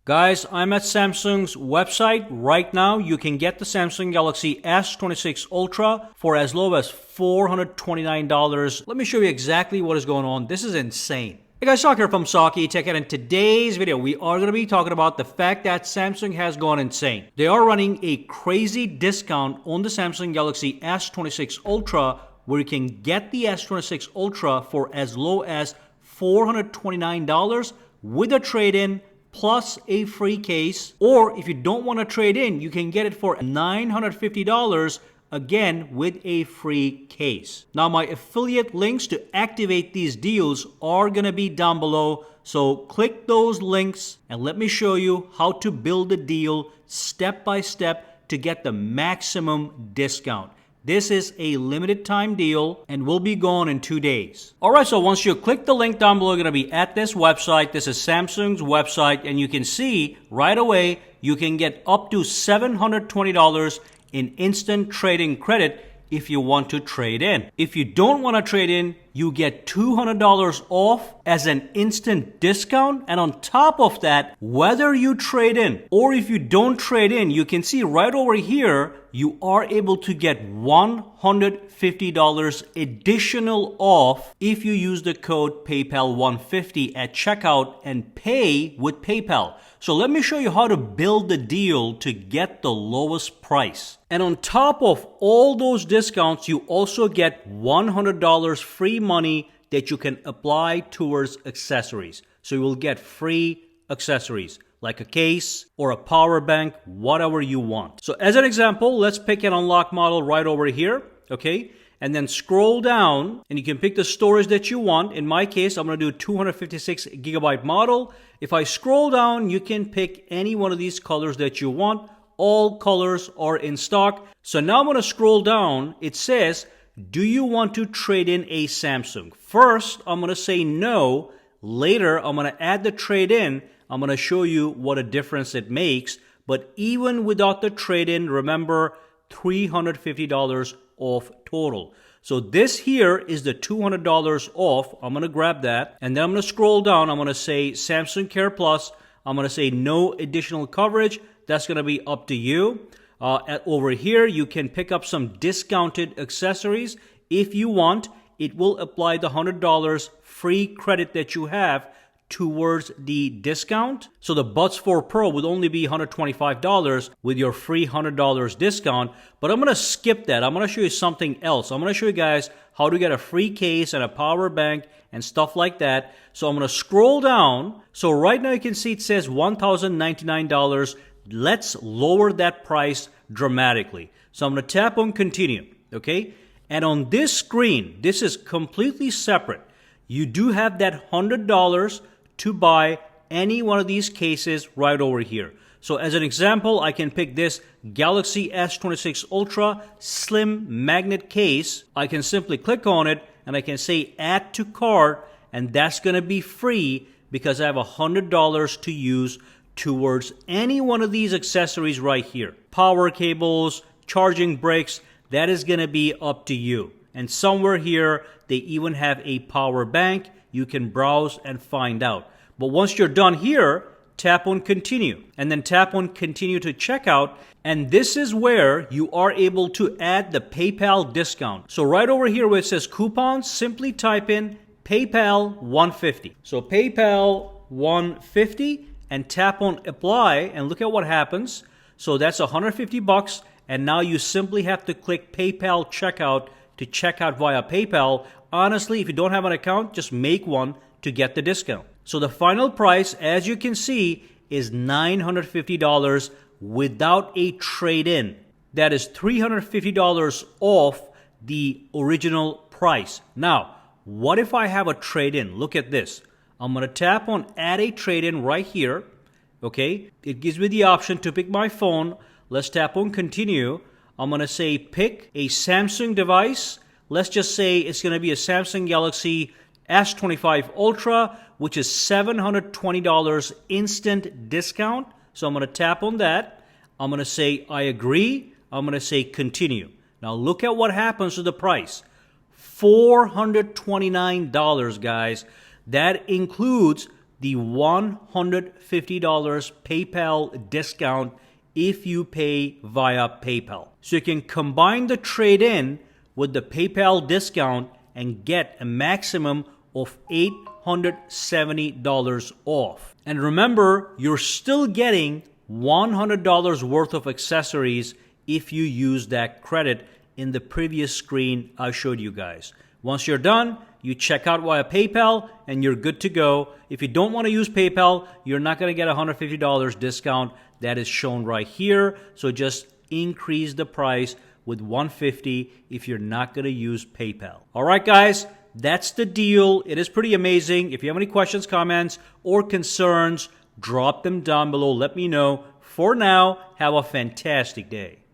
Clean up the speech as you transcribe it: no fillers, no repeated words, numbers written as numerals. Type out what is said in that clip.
Guys, I'm at Samsung's website right now. You can get the Samsung Galaxy S26 Ultra for as low as $429. Let me show you exactly what is going on. This is insane. Hey guys, Sak here from Sakitech, and in today's video, we are going to be talking about the fact that Samsung has gone insane. They are running a crazy discount on the Samsung Galaxy S26 Ultra, where you can get the S26 Ultra for as low as $429 with a trade-in plus a free case. Or if you don't want to trade in, you can get it for $950 again with a free case. Now my affiliate links to activate these deals are gonna be down below, so click those links and let me show you how to build a deal step by step to get the maximum discount. This is a limited time deal and will be gone in 2 days. Alright, so once you click the link down below, you're going to be at this website. This is Samsung's website, and you can see right away you can get up to $720 in instant trading credit if you want to trade in. If you don't want to trade in, you get $200 off as an instant discount. And on top of that, whether you trade in or if you don't trade in, you can see right over here, you are able to get $150 additional off if you use the code PayPal150 at checkout and pay with PayPal. So let me show you how to build the deal to get the lowest price. And on top of all those discounts, you also get $100 free money that you can apply towards accessories. So you will get free accessories like a case or a power bank, whatever you want. So as an example, let's pick an unlock model right over here, okay? And then scroll down and you can pick the storage that you want. In my case, I'm going to do 256 gigabyte model. If I scroll down, you can pick any one of these colors that you want. All colors are in stock. So now I'm going to scroll down. It says, do you want to trade in a Samsung? First, I'm going to say no. Later, I'm going to add the trade in. I'm going to show you what a difference it makes. But even without the trade in, remember, $350 off total. So this here is the $200 off. I'm going to grab that. And then I'm going to scroll down. I'm going to say Samsung Care Plus. I'm going to say no additional coverage. That's going to be up to you. Over here, you can pick up some discounted accessories. If you want, it will apply the $100 free credit that you have towards the discount. So the Buds 4 Pro would only be $125 with your free $100 discount. But I'm going to skip that. I'm going to show you something else. I'm going to show you guys how to get a free case and a power bank and stuff like that. So I'm going to scroll down. So right now you can see it says $1,099. Let's lower that price dramatically. So I'm going to tap on continue, okay? And on this screen, this is completely separate. You do have that $100 to buy any one of these cases right over here. So as an example, I can pick this Galaxy S26 Ultra Slim Magnet Case. I can simply click on it and I can say add to cart, and that's going to be free because I have $100 to use towards any one of these accessories right here. Power cables, charging bricks, that is going to be up to you. And somewhere here, they even have a power bank. You can browse and find out. But once you're done here, tap on continue and then tap on continue to checkout. And this is where you are able to add the PayPal discount. So right over here where it says coupons, simply type in PayPal 150. So PayPal 150 and tap on apply and look at what happens. So that's $150 and now you simply have to click PayPal checkout to check out via PayPal. Honestly, if you don't have an account, just make one to get the discount. So the final price, as you can see, is $950 without a trade-in. That is $350 off the original price. Now, what if I have a trade-in? Look at this. I'm going to tap on add a trade-in right here. Okay, it gives me the option to pick my phone. Let's tap on continue. I'm going to say pick a Samsung device. Let's just say it's going to be a Samsung Galaxy S25 Ultra, which is $720 instant discount. So I'm going to tap on that. I'm going to say I agree. I'm going to say continue. Now look at what happens to the price. $429, guys. That includes the $150 PayPal discount if you pay via PayPal. So you can combine the trade-in with the PayPal discount and get a maximum of $870 off. And remember, you're still getting $100 worth of accessories if you use that credit in the previous screen I showed you guys. Once you're done, you check out via PayPal and you're good to go. If you don't want to use PayPal, you're not going to get a $150 discount that is shown right here. So just increase the price with $150 if you're not going to use PayPal. All right, guys, that's the deal. It is pretty amazing. If you have any questions, comments, or concerns, drop them down below. Let me know. For now, have a fantastic day.